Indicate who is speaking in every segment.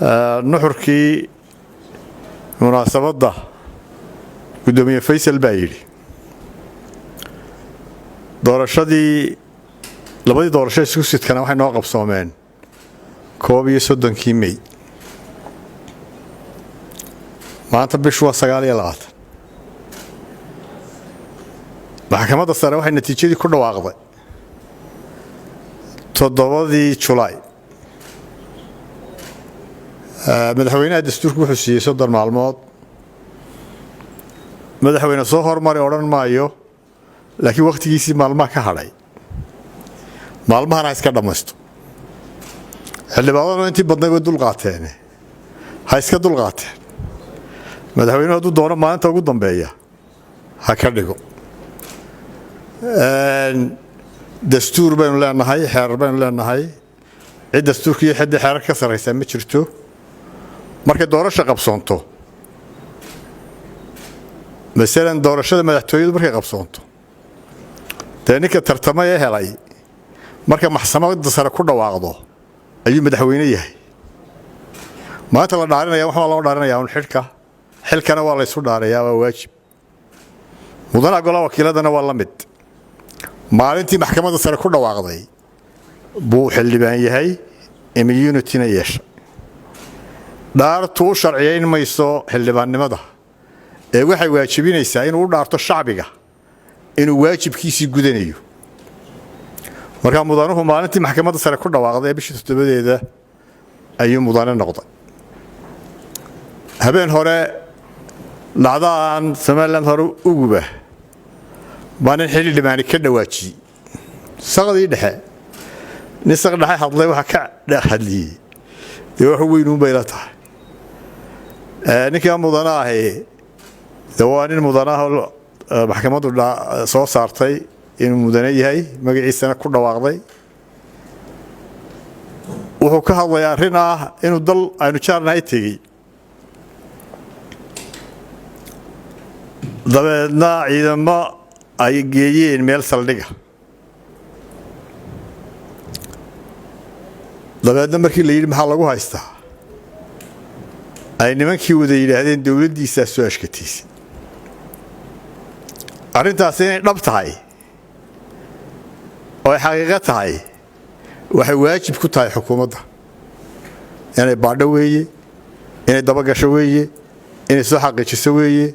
Speaker 1: nuxurkii munaasabadda gudoomiye Faysal baa yidhi labadii doorasho isku sidkana waxay noo qabsoomeen 31 May maanta bishu waa 29 maxkamadda sare waxay natiijadii ku dhawaaqday 7 July madaxweynaha dastuurku wuxuu siiyay 30 maalmood madaxweyne soo hormaray oran maayo laakiin waqtigiisii maalmaha ka hadhay maalmahan iska dhamaysto xildhibaanadu intii badnay way dul qaateen ha iska dul qaateen madaxweynuhu hadduu doono maalinta ugu dambeeya ha ka dhigo dastuur baynu leenahay xeerar baynu leenahay cid dastuurkii xiddi xeerar ka sareysa ma jirto markay doorasho qabsoonto مثلا doorashada madaxtooyadu markay qabsoonto ninka tartamay ee helay marka maxkamadda sare ku dhawaaqdo ayuu madaxweyne yahay maanta la dhaarinaya waxa loo dhaarinayaa un xilkana waa la isu dhaarayaa waa waajib mudana golaha wakiiladana waa la mid maalintii maxkamadda sare ku dhawaaqday buu xildhibaan yahay immunity-na yeeshay dhaartu sharciyeyn mayso xildhibaannimada waxay waajibinaysaa inuu u dhaarto shacbiga inuu waajibkiisii gudanayo marka mudanuhu maalintii maxkamadda sare ku dhawaaqday bishii 7deeda ayuu mudane noqday habeen hore dhacdaan Soomaaliland hore uguba baanin xildhibaani ka dhawaajiyay saqadii dhexe nisaq dhexe hadlay waxa ka dhaxadliyay wax weyn u bayla tahay ninka mudane ahay dawaanin mudanaha maxkamaddu soo saartay inuu mudane yahay magaciisana ku dhawaaqday wuxuu ka hadlayaa arrin inuu dal aynu jaarnahay tegey dabeedna ciidamo ay geeyeen meel saldhiga dabeedna markii la yidhi maxaa lagu haystaa ay nimankii wada yidhaahdeen dowladdiisaa soo ashkatiisay arrintaasi inay dhab tahay oo ay xaqiiqo tahay waxay waajib ku tahay xukuumadda inay baadho weeye inay dabagasho weeye inay soo xaqiijiso weeye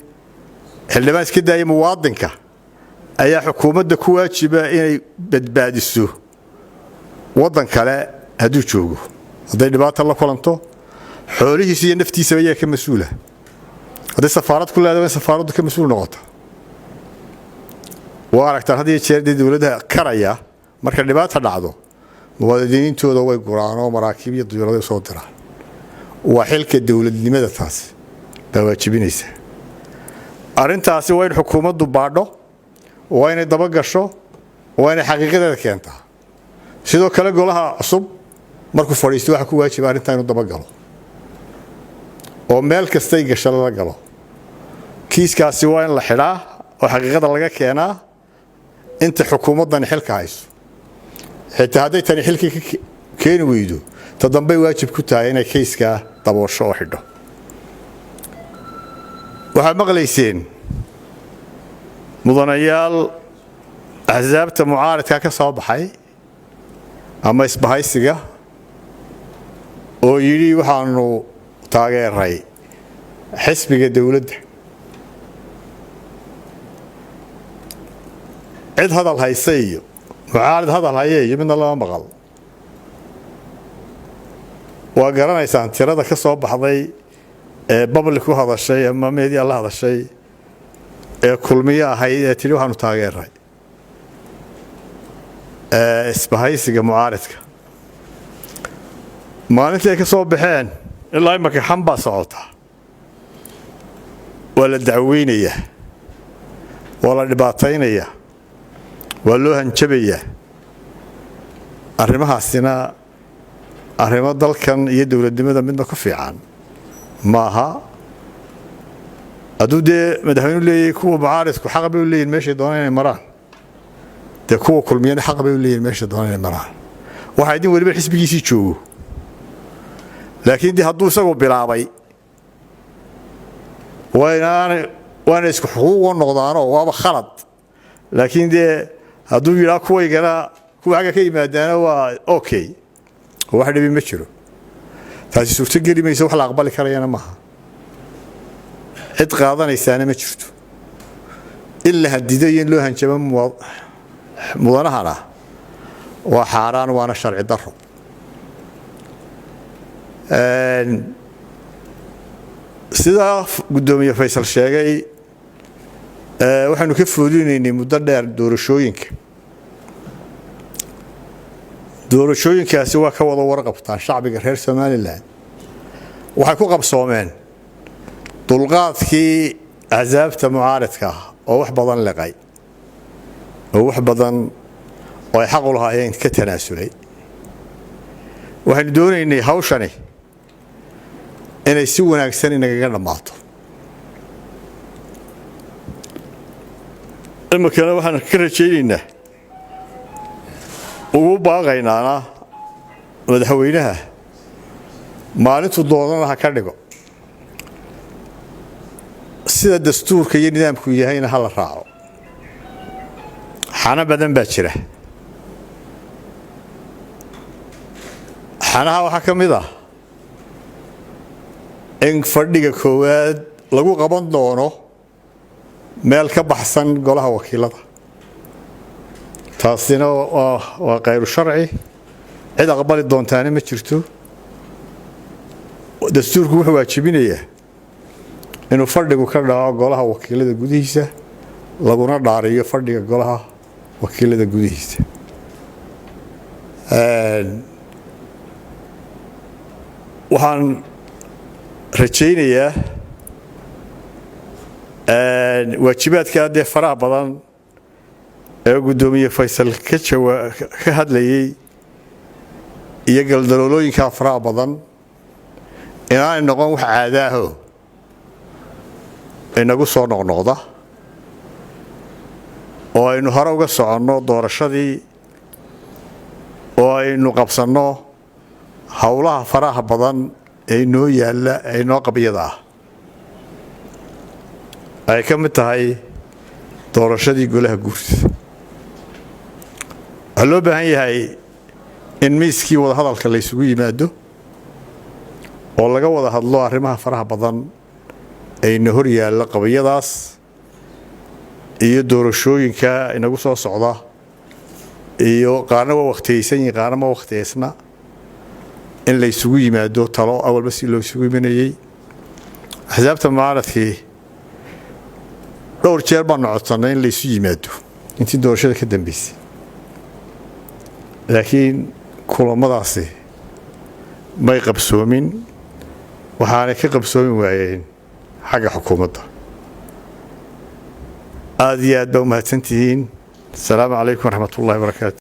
Speaker 1: xildhibaan iska daaya muwaadinka ayaa xukuumadda ku waajiba inay badbaadiso waddan kale hadduu joogo hadday dhibaato la kulanto xoolihiisa iyo naftiisaba ayaa ka mas-uula hadday safaarad ku leedahay in safaaraddu ka mas-uul noqoto waa aragtaan had iyo jeer dowladda karaya marka dhibaato dhacdo muwaadiniintooda way guraan oo maraakiib iyo diyuurado soo diraan waa xilka dowladnimada taas baa waajibinaysa arrintaasi waa in xukuumaddu baadho waa inay dabagasho waa inay xaqiiqadeeda keentaa sidoo kale golaha cusub markuu fadhiisto waxa ku waajiba arrintaa inuu dabagalo oo meel kastay gasho la galo kiiskaasi waa in la xidhaa oo xaqiiqada laga keenaa inta xukuumaddan xilka hayso xitaa hadday tani xilkii ka keeni weydo ta dambe waajib ku tahay inay kiiska daboosho oo xidho waxaad maqlayseen mudanayaal axsaabta mucaaradka ka soo baxay ama isbahaysiga oo yidhi waxaanu taageeray xisbiga dowladda cid hadal haysa iyo mucaarad hadal haya iyo midna lama maqal waa garanaysaan tirada ka soo baxday ee public ku hadashay ama media la hadashay ee kulmiye ahayd ee tiri waxaanu taageeray isbahaysiga mucaaradka maalintii ay ka soo baxeen ilaa imaka xamba socota waa la dacweynayaa waa la dhibaataynayaa waa loo hanjabayaa arrimahaasina arrimo dalkan iyo dowladnimada midna ku fiican maaha hadduu dee madaxweynuhu leeyahay kuwa mucaaridku xaq bay u leeyihin meeshay doonaan inay maraan dee kuwa kulmiyana xaq bay u leeyihin meeshay doonaan inay maraan waxaa idin weliba xisbigiisii joogo laakiin dii hadduu isagu bilaabay waana isku xuquuq noqdaanoo waaba khalad laakiin dee hadduu yidhaa kuwaygana kuwa xagga ka yimaadaana waa okay wax dhibi ma jiro taasi suurtogeli mayso wax la aqbali karayana maaha cid qaadanaysaana ma jirto ila hadido iyo in loo hanjabo mudanahana waa xaaraan waana sharci daro sida gudoomiye Faysal sheegay waxaanu ka fuudinaynay muddo dheer doorashooyinkaasi waa ka wada warqabtaan shacbiga reer Soomaaliland waxay ku qabsoomeen dulqaadkii axsaabta mucaaradka oo wax badan liqay oo wax badan oo ay xaq u lahaayeen ka tanaasulay waxaanu doonaynay hawshani inay si wanaagsan inaga dhamaato imikana waxaan ka rajaynaynaa ugu baaqaynaana madaxweynaha maalintu doonana ha ka dhigo sida dastuurka iyo nidaamku yahayna hala raaco xana badan baa jira xanaha waxaa ka mid ah in fadhiga koowaad lagu qaban doono meel ka baxsan golaha wakiilada taasina waa qayr sharci cid aqbali doontaana ma jirto dastuurku wuxuu waajibinayaa inuu fadhigu ka dhaco golaha wakiilada gudihiisa laguna dhaariyo fadhiga golaha wakiilada gudihiisa waxaan rajaynayaa waajibaadka dee faraha badan ee gudoomiye Faysal ka hadlayay iyo galdaloolooyinka faraha badan inaan noqon wax caadaaho inagu soo noqnoqda oo aynu hore uga soconno doorashadii oo aynu qabsanno hawlaha faraha badan ee noo yaala ee noo qabyada ah ay ka mid tahay doorashadii golaha guurtida waxaa loo baahan yahay in miiskii wada hadalka la isugu yimaado oo laga wada hadlo arrimaha faraha badan ayna hor yaalla qabyadaas iyo doorashooyinka inagu soo socda iyo qaarna waa waqtiyeysan yihiin qaarna ma waqtiyeysna in la isugu yimaado talo awalba si loo isugu yimaanayay axsaabta mucaaradkii dhowr jeer baan codsanay in la isu yimaado intii doorashada ka dambeysay laakiin kulamadaasi may qabsoomin waxaanay ka qabsoomi waayeen xagga xukuumadda aad iyo aad baa u mahadsantihiin asalaamu calaykum waraxmatullaahi wabarakaatu